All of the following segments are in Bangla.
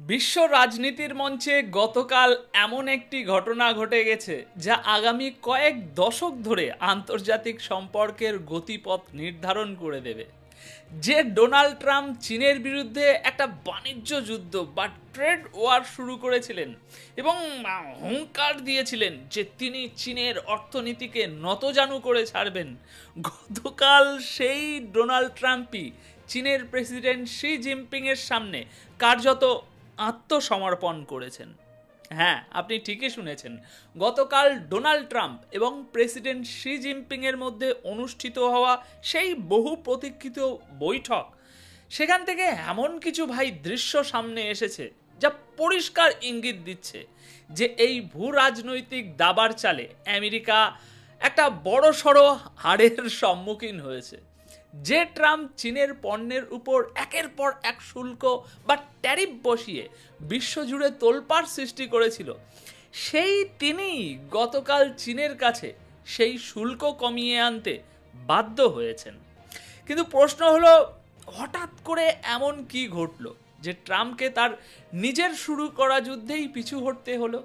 বিশ্ব রাজনীতির মঞ্চে গতকাল এমন একটি ঘটনা ঘটে গেছে যা আগামী কয়েক দশক ধরে আন্তর্জাতিক সম্পর্কের গতিপথ নির্ধারণ করে দেবে। যে ডোনাল্ড ট্রাম্প চীনের বিরুদ্ধে একটা বাণিজ্য যুদ্ধ বা ট্রেড ওয়ার শুরু করেছিলেন এবং হুঙ্কার দিয়েছিলেন যে তিনি চীনের অর্থনীতিকে নতজানু করে ছাড়বেন, গতকাল সেই ডোনাল্ড ট্রাম্পই চীনের প্রেসিডেন্ট শি জিনপিংয়ের সামনে কার্যত আত্মসমর্পণ করেছেন। হ্যাঁ, আপনি ঠিকই শুনেছেন, গতকাল ডোনাল্ড ট্রাম্প এবং প্রেসিডেন্ট শি জিনপিংয়ের মধ্যে অনুষ্ঠিত হওয়া সেই বহু প্রতীক্ষিত বৈঠক, সেখান থেকে এমন কিছু দৃশ্য সামনে এসেছে যা পরিষ্কার ইঙ্গিত দিচ্ছে যে এই ভূ রাজনৈতিক দাবার চালে আমেরিকা একটা বড়সড় হারের সম্মুখীন হয়েছে। যে ট্রাম্প চীনের পণ্যের উপর একের পর এক শুল্ক বা ট্যারিফ বসিয়ে বিশ্বজুড়ে তোলপাড় সৃষ্টি করেছিল, সেই তিনিই গতকাল চীনের কাছে সেই শুল্ক কমিয়ে আনতে বাধ্য হয়েছেন। কিন্তু প্রশ্ন হলো, হঠাৎ করে এমন কি ঘটলো যে ট্রাম্পকে তার নিজের শুরু করা যুদ্ধেই পিছু হটতে হলো?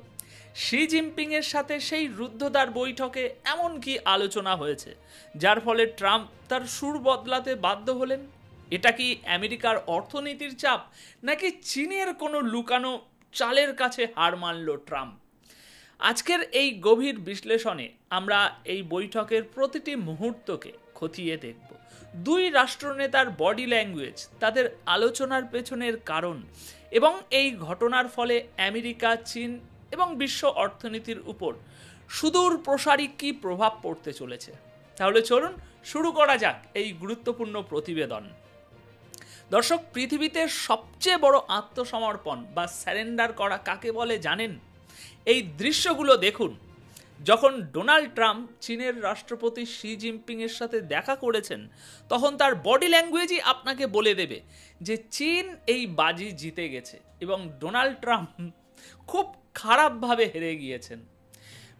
শি জিনপিংয়ের সাথে সেই রুদ্ধদ্বার বৈঠকে এমন কি আলোচনা হয়েছে যার ফলে ট্রাম্প তার সুর বদলাতে বাধ্য হলেন? এটা কি আমেরিকার অর্থনীতির চাপ, নাকি চীনের কোনো লুকানো চালের কাছে হার মানল ট্রাম্প? আজকের এই গভীর বিশ্লেষণে আমরা এই বৈঠকের প্রতিটি মুহূর্তকে খতিয়ে দেখব। দুই রাষ্ট্রনেতার বডি ল্যাঙ্গুয়েজ, তাদের আলোচনার পেছনের কারণ এবং এই ঘটনার ফলে আমেরিকা, চীন এবং বিশ্ব অর্থনীতির উপর সুদূর প্রসারী কী প্রভাব পড়তে চলেছে। তাহলে চলুন শুরু করা যাক এই গুরুত্বপূর্ণ প্রতিবেদন। দর্শক, পৃথিবীতে সবচেয়ে বড় আত্মসমর্পণ বা স্যারেন্ডার করা কাকে বলে জানেন? এই দৃশ্যগুলো দেখুন। যখন ডোনাল্ড ট্রাম্প চীনের রাষ্ট্রপতি শি জিনপিংয়ের সাথে দেখা করেছেন, তখন তার বডি ল্যাঙ্গুয়েজই আপনাকে বলে দেবে যে চীন এই বাজি জিতে গেছে এবং ডোনাল্ড ট্রাম্প খুব খারাপভাবে হেরে গিয়েছেন।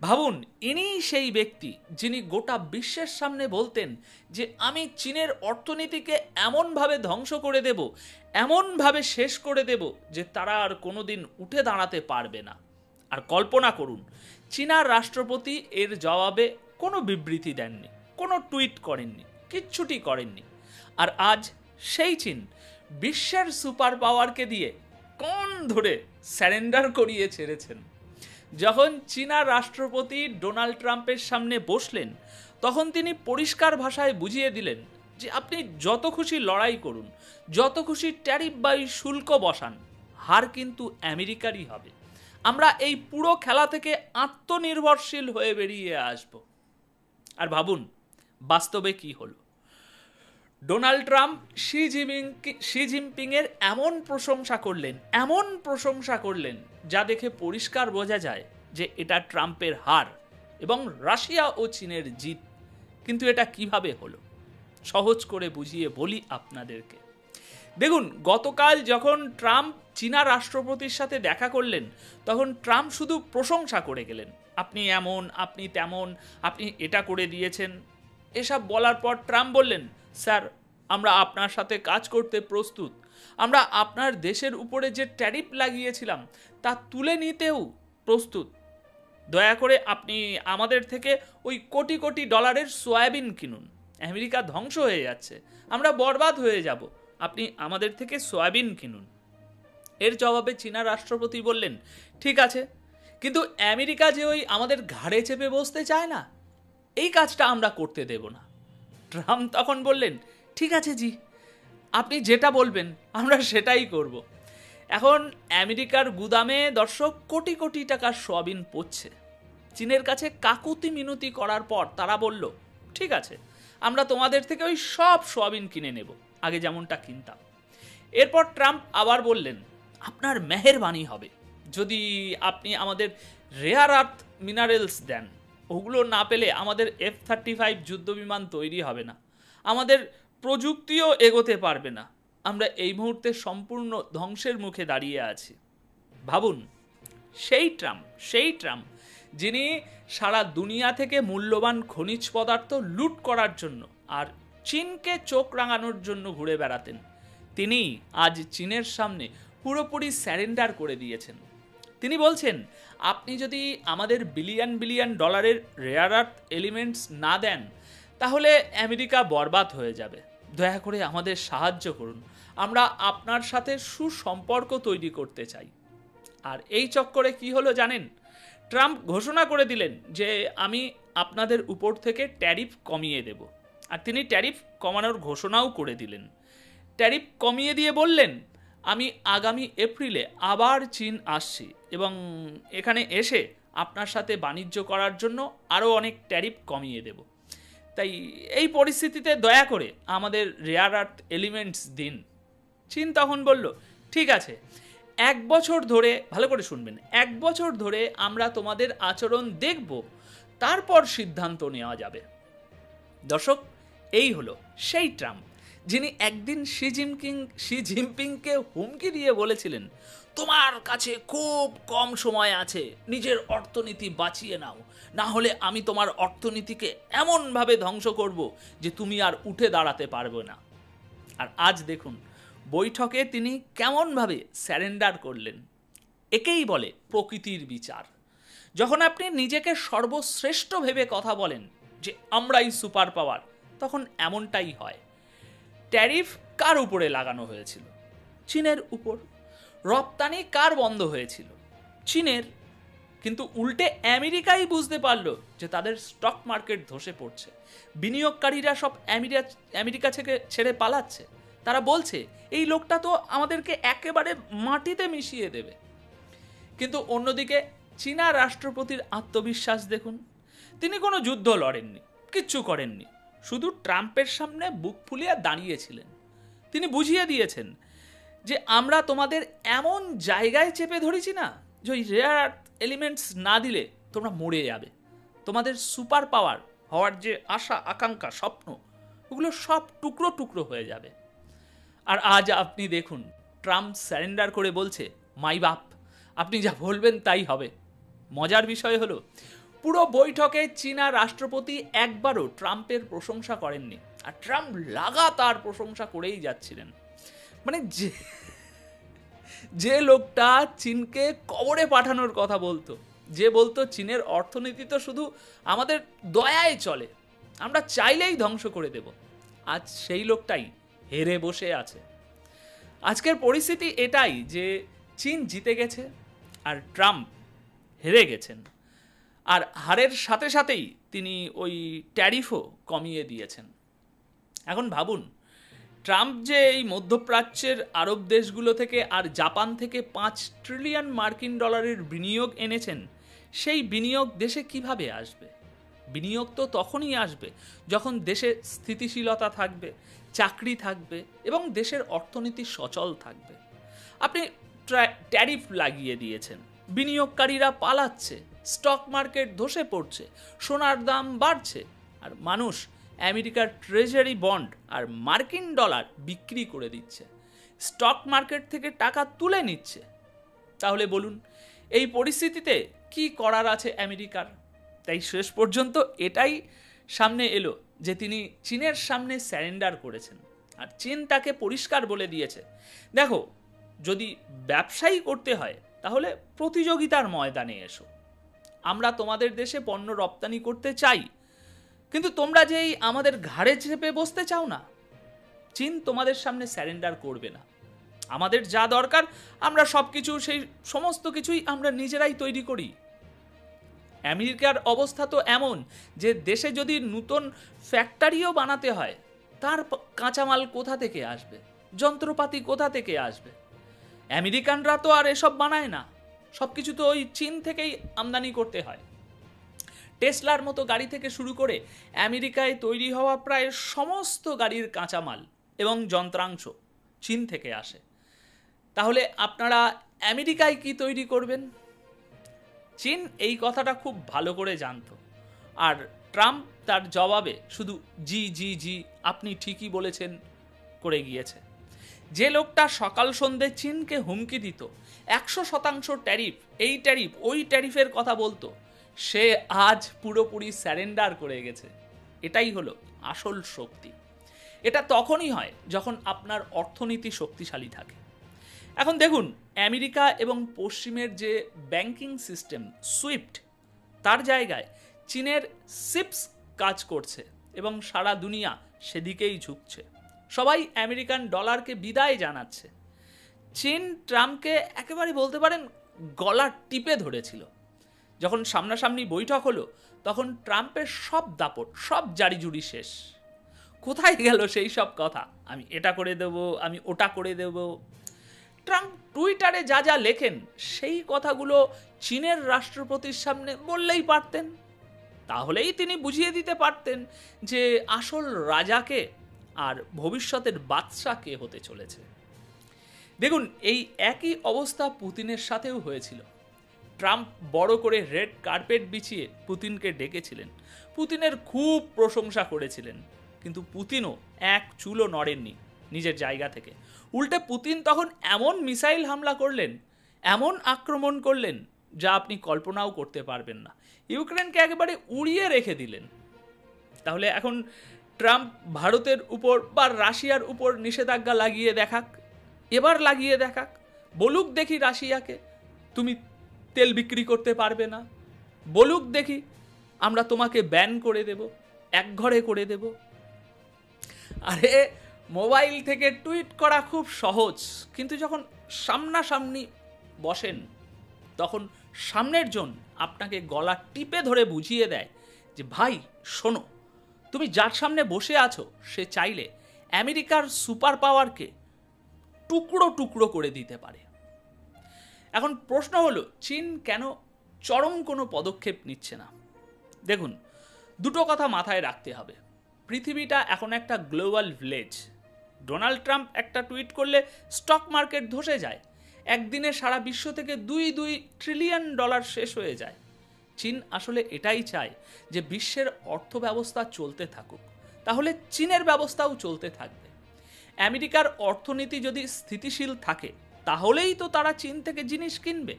ভাবুন, ইনি সেই ব্যক্তি যিনি গোটা বিশ্বের সামনে বলতেন যে আমি চীনের অর্থনীতিকে এমনভাবে ধ্বংস করে দেব, এমনভাবে শেষ করে দেব যে তারা আর কোনোদিন উঠে দাঁড়াতে পারবে না। আর কল্পনা করুন, চীনার রাষ্ট্রপতি এর জবাবে কোনো বিবৃতি দেননি, কোনো টুইট করেননি, কিচ্ছুটি করেননি। আর আজ সেই চীন বিশ্বের সুপার পাওয়ারকে দিয়ে কোন ধরে স্যারেন্ডার করিয়ে ছেড়েছেন। যখন চীনা রাষ্ট্রপতি ডোনাল্ড ট্রাম্পের সামনে বসলেন, তখন তিনি পরিষ্কার ভাষায় বুঝিয়ে দিলেন যে আপনি যত খুশি লড়াই করুন, যত খুশি ট্যারিফ বা শুল্ক বসান, হার কিন্তু আমেরিকারই হবে। আমরা এই পুরো খেলা থেকে আত্মনির্ভরশীল হয়ে বেরিয়ে আসব। আর ভাবুন, বাস্তবে কি হলো। ডোনাল্ড ট্রাম্প শি জিনপিংয়ের এমন প্রশংসা করলেন যা দেখে পরিষ্কার বোঝা যায় যে এটা ট্রাম্পের হার এবং রাশিয়া ও চীনের জিত। কিন্তু এটা কিভাবে হলো, সহজ করে বুঝিয়ে বলি আপনাদেরকে। দেখুন, গতকাল যখন ট্রাম্প চীনা রাষ্ট্রপতির সাথে দেখা করলেন, তখন ট্রাম্প শুধু প্রশংসা করে গেলেন, আপনি এমন, আপনি তেমন, আপনি এটা করে দিয়েছেন। এসব বলার পর ট্রাম্প বললেন, স্যার, আমরা আপনার সাথে কাজ করতে প্রস্তুত। আমরা আপনার দেশের উপরে যে ট্যারিফ লাগিয়েছিলাম তা তুলে নিতেও প্রস্তুত। দয়া করে আপনি আমাদের থেকে ওই কোটি কোটি ডলারের সয়াবিন কিনুন। আমেরিকা ধ্বংস হয়ে যাচ্ছে, আমরা বরবাদ হয়ে যাব, আপনি আমাদের থেকে সয়াবিন কিনুন। এর জবাবে চীনা রাষ্ট্রপতি বললেন, ঠিক আছে, কিন্তু আমেরিকা যে ওই আমাদের ঘাড়ে চেপে বসতে চায় না, এই কাজটা আমরা করতে দেব না। ট্রাম্প তখন বললেন, ঠিক আছে জি, আপনি যেটা বলবেন আমরা সেটাই করব। এখন আমেরিকার গুদামে দর্শক কোটি কোটি টাকার সয়াবিন পড়ছে। চীনের কাছে কাকুতি মিনতি করার পর তারা বলল, ঠিক আছে, আমরা তোমাদের থেকে ওই সব সয়াবিন কিনে নেব, আগে যেমনটা কিনতাম। এরপর ট্রাম্প আবার বললেন, আপনার মেহেরবানি হবে যদি আপনি আমাদের রেয়ার আর্থ মিনারেলস দেন। ওগুলো না পেলে আমাদের F-35 যুদ্ধবিমান তৈরি হবে না, আমাদের প্রযুক্তিও এগোতে পারবে না। আমরা এই মুহূর্তে সম্পূর্ণ ধ্বংসের মুখে দাঁড়িয়ে আছি। ভাবুন, সেই ট্রাম্প যিনি সারা দুনিয়া থেকে মূল্যবান খনিজ পদার্থ লুট করার জন্য আর চীনকে চোখ রাঙানোর জন্য ঘুরে বেড়াতেন, তিনি আজ চীনের সামনে পুরোপুরি স্যারেন্ডার করে দিয়েছেন। তিনি বলছেন, আপনি যদি আমাদের বিলিয়ন বিলিয়ন ডলারের রেয়ার আর্থ এলিমেন্টস না দেন তাহলে আমেরিকা বরবাদ হয়ে যাবে। দয়া করে আমাদের সাহায্য করুন, আমরা আপনার সাথে সুসম্পর্ক তৈরি করতে চাই। আর এই চক্করে কি হলো জানেন? ট্রাম্প ঘোষণা করে দিলেন যে আমি আপনাদের উপর থেকে ট্যারিফ কমিয়ে দেব। আর তিনি ট্যারিফ কমানোর ঘোষণাও করে দিলেন। ট্যারিফ কমিয়ে দিয়ে বললেন, আমি আগামী এপ্রিলে আবার চীন আসছি এবং এখানে এসে আপনার সাথে বাণিজ্য করার জন্য আরও অনেক ট্যারিফ কমিয়ে দেব। তাই এই পরিস্থিতিতে দয়া করে আমাদের রেয়ার আর্থ এলিমেন্টস দিন। চীন তখন বলল, ঠিক আছে, 1 বছর ধরে, ভালো করে শুনবেন, 1 বছর ধরে আমরা তোমাদের আচরণ দেখব, তারপর সিদ্ধান্ত নেওয়া যাবে। দর্শক, এই হলো সেই ট্রাম্প যিনি একদিন শি জিনপিংকে হুমকি দিয়ে বলেছিলেন, তোমার কাছে খুব কম সময় আছে, নিজের অর্থনীতি বাঁচিয়ে নাও, না হলে আমি তোমার অর্থনীতিকে এমনভাবে ধ্বংস করব যে তুমি আর উঠে দাঁড়াতে পারবে না। আর আজ দেখুন বৈঠকে তিনি কেমনভাবে স্যারেন্ডার করলেন। একেই বলে প্রকৃতির বিচার। যখন আপনি নিজেকে সর্বশ্রেষ্ঠ ভেবে কথা বলেন যে আমরাই সুপার পাওয়ার, তখন এমনটাই হয়। ট্যারিফ কার উপরে লাগানো হয়েছিল? চীনের উপর। রপ্তানি কার বন্ধ হয়েছিল? চীনের। কিন্তু উল্টে আমেরিকাই বুঝতে পারল যে তাদের স্টক মার্কেট ধসে পড়ছে, বিনিয়োগকারীরা সব আমেরিকা থেকে ছেড়ে পালাচ্ছে। তারা বলছে এই লোকটা তো আমাদেরকে একেবারে মাটিতে মিশিয়ে দেবে। কিন্তু অন্যদিকে চীনা রাষ্ট্রপতির আত্মবিশ্বাস দেখুন। তিনি কোনো যুদ্ধ লড়েননি, কিচ্ছু করেননি, শুধু ট্রাম্পের সামনে বুক ফুলিয়ে দাঁড়িয়েছিলেন। তিনি বুঝিয়ে দিয়েছেন যে আমরা তোমাদের এমন জায়গায় চেপে ধরেছি না যে ওই রেয়ার আর্থ এলিমেন্টস না দিলে তোমরা মরে যাবে। তোমাদের সুপার পাওয়ার হওয়ার যে আশা আকাঙ্ক্ষা স্বপ্ন, ওগুলো সব টুকরো টুকরো হয়ে যাবে। আর আজ আপনি দেখুন ট্রাম্প স্যারেন্ডার করে বলছে, মাই বাপ, আপনি যা বলবেন তাই হবে। মজার বিষয় হলো পুরো বৈঠকে চীনা রাষ্ট্রপতি একবারও ট্রাম্পের প্রশংসা করেননি, আর ট্রাম্প লাগাতার প্রশংসা করেই যাচ্ছিলেন। মানে যে লোকটা চীনকে কবরে পাঠানোর কথা বলতো, যে বলতো চীনের অর্থনীতি তো শুধু আমাদের দয়ায় চলে, আমরা চাইলেই ধ্বংস করে দেব, আজ সেই লোকটাই হেরে বসে আছে। আজকের পরিস্থিতি এটাই যে চীন জিতে গেছে আর ট্রাম্প হেরে গেছেন। আর হারের সাথে সাথেই তিনি ওই ট্যারিফও কমিয়ে দিয়েছেন। এখন ভাবুন, ট্রাম্প যে এই মধ্যপ্রাচ্যের আরব দেশগুলো থেকে আর জাপান থেকে $5 ট্রিলিয়ন মার্কিন ডলারের বিনিয়োগ এনেছেন, সেই বিনিয়োগ দেশে কিভাবে আসবে? বিনিয়োগ তো তখনই আসবে যখন দেশে স্থিতিশীলতা থাকবে, চাকরি থাকবে এবং দেশের অর্থনীতি সচল থাকবে। আপনি ট্যারিফ লাগিয়ে দিয়েছেন, বিনিয়োগকারীরা পালাচ্ছে, স্টক মার্কেট ধসে পড়ছে, সোনার দাম বাড়ছে, আর মানুষ আমেরিকার ট্রেজারি বন্ড আর মার্কিন ডলার বিক্রি করে দিচ্ছে, স্টক মার্কেট থেকে টাকা তুলে নিচ্ছে। তাহলে বলুন, এই পরিস্থিতিতে কি করার আছে আমেরিকার? তাই শেষ পর্যন্ত এটাই সামনে এলো যে তিনি চীনের সামনে স্যারেন্ডার করেছেন। আর চীন তাকে পরিষ্কার বলে দিয়েছে, দেখো, যদি ব্যবসায়ী করতে হয় তাহলে প্রতিযোগিতার ময়দানে এসো, আমরা তোমাদের দেশে পণ্য রপ্তানি করতে চাই, কিন্তু তোমরা যেই আমাদের ঘাড়ে চেপে বসতে চাও না, চীন তোমাদের সামনে স্যারেন্ডার করবে না। আমাদের যা দরকার আমরা সব কিছু, সেই সমস্ত কিছুই আমরা নিজেরাই তৈরি করি। আমেরিকার অবস্থা তো এমন যে দেশে যদি নতুন ফ্যাক্টরিও বানাতে হয়, তার কাঁচামাল কোথা থেকে আসবে, যন্ত্রপাতি কোথা থেকে আসবে? আমেরিকানরা তো আর এসব বানায় না, সব কিছু তো ওই চীন থেকেই আমদানি করতে হয়। টেসলার মতো গাড়ি থেকে শুরু করে আমেরিকায় তৈরি হওয়া প্রায় সমস্ত গাড়ির কাঁচামাল এবং যন্ত্রাংশ চীন থেকে আসে। তাহলে আপনারা আমেরিকায় কি তৈরি করবেন? চীন এই কথাটা খুব ভালো করে জানত, আর ট্রাম্প তার জবাবে শুধু জি জি জি, আপনি ঠিকই বলেছেন করে গিয়েছে। যে লোকটা সকাল সন্ধ্যে চীনকে হুমকি দিত 100% ট্যারিফ, এই ট্যারিফ ওই ট্যারিফের কথা বলতো, সে আজ পুরোপুরি স্যারেন্ডার করে গেছে। এটাই হলো আসল শক্তি। এটা তখনই হয় যখন আপনার অর্থনীতি শক্তিশালী থাকে। এখন দেখুন, আমেরিকা এবং পশ্চিমের যে ব্যাংকিং সিস্টেম সুইফট, তার জায়গায় চীনের সিপস কাজ করছে এবং সারা দুনিয়া সেদিকেই ঝুঁকছে। সবাই আমেরিকান ডলারকে বিদায় জানাচ্ছে। চীন ট্রাম্পকে একেবারে বলতে পারেন গলা টিপে ধরেছিল। যখন সামনাসামনি বৈঠক হলো, তখন ট্রাম্পের সব দাপট, সব জারিজুরি শেষ। কোথায় গেল সেই সব কথা, আমি এটা করে দেব, আমি ওটা করে দেব। ট্রাম্প টুইটারে যা যা লেখেন, সেই কথাগুলো চীনের রাষ্ট্রপতির সামনে বললেই পারতেন। তাহলেই তিনি বুঝিয়ে দিতে পারতেন যে আসল রাজাকে আর ভবিষ্যতের বাদশা কে হতে চলেছে। দেখুন, এই একই অবস্থা পুতিনের সাথেও হয়েছিল। ট্রাম্প বড় করে রেড কার্পেট বিছিয়ে পুতিনকে ডেকেছিলেন, পুতিনের খুব প্রশংসা করেছিলেন, কিন্তু পুতিনও এক চুলও নড়েননি নিজের জায়গা থেকে। উল্টে পুতিন তখন এমন মিসাইল হামলা করলেন, এমন আক্রমণ করলেন, যা আপনি কল্পনাও করতে পারবেন না। ইউক্রেনকে একেবারে উড়িয়ে রেখে দিলেন। তাহলে এখন ট্রাম্প ভারতের উপর বা রাশিয়ার উপর নিষেধাজ্ঞা লাগিয়ে দেখাক, এবার লাগিয়ে দেখাক, বলুক দেখি রাশিয়াকে তুমি তেল বিক্রি করতে পারবে না, বলুক দেখি আমরা তোমাকে ব্যান করে দেব, একঘরে করে দেব। আরে মোবাইল থেকে টুইট করা খুব সহজ, কিন্তু যখন সামনাসামনি বসেন, তখন সামনের জন আপনাকে গলা টিপে ধরে বুঝিয়ে দেয় যে ভাই শোনো, তুমি যার সামনে বসে আছো সে চাইলে আমেরিকার সুপার পাওয়ারকে টুকরো টুকরো করে দিতে পারে। এখন প্রশ্ন হলো, চীন কেন চরম কোনো পদক্ষেপ নিচ্ছে না? দেখুন, দুটো কথা মাথায় রাখতে হবে। পৃথিবীটা এখন একটা গ্লোবাল ভিলেজ। ডোনাল্ড ট্রাম্প একটা টুইট করলে স্টক মার্কেট ধসে যায়, একদিনে সারা বিশ্ব থেকে 2 ট্রিলিয়ন ডলার শেষ হয়ে যায়। চীন আসলে এটাই চায় যে বিশ্বের অর্থ ব্যবস্থা চলতে থাকুক, তাহলে চীনের ব্যবস্থাও চলতে থাকবে। আমেরিকার অর্থনীতি যদি স্থিতিশীল থাকে, তাহলেই তো তারা চীন থেকে জিনিস কিনবে,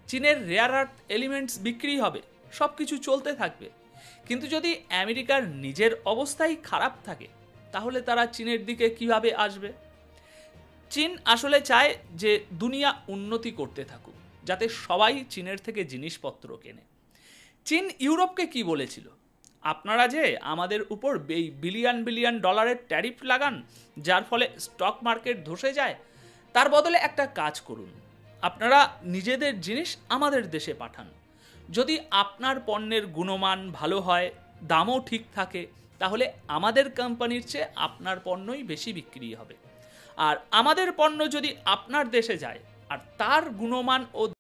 চীনের রেয়ার আর্থ এলিমেন্টস বিক্রি হবে, সব কিছু চলতে থাকবে। কিন্তু যদি আমেরিকার নিজের অবস্থাই খারাপ থাকে, তাহলে তারা চীনের দিকে কিভাবে আসবে? চীন আসলে চায় যে দুনিয়া উন্নতি করতে থাকুক, যাতে সবাই চীনের থেকে জিনিসপত্র কেনে। চীন ইউরোপকে কি বলেছিল? আপনারা যে আমাদের উপর বিলিয়ন বিলিয়ন ডলারের ট্যারিফ লাগান, যার ফলে স্টক মার্কেট ধসে যায়, তার বদলে একটা কাজ করুন, আপনারা নিজেদের জিনিস আমাদের দেশে পাঠান। যদি আপনার পণ্যের গুণমান ভালো হয়, দামও ঠিক থাকে, তাহলে আমাদের কোম্পানির চেয়ে আপনার পণ্যই বেশি বিক্রি হবে। আর আমাদের পণ্য যদি আপনার দেশে যায় আর তার গুণমান ও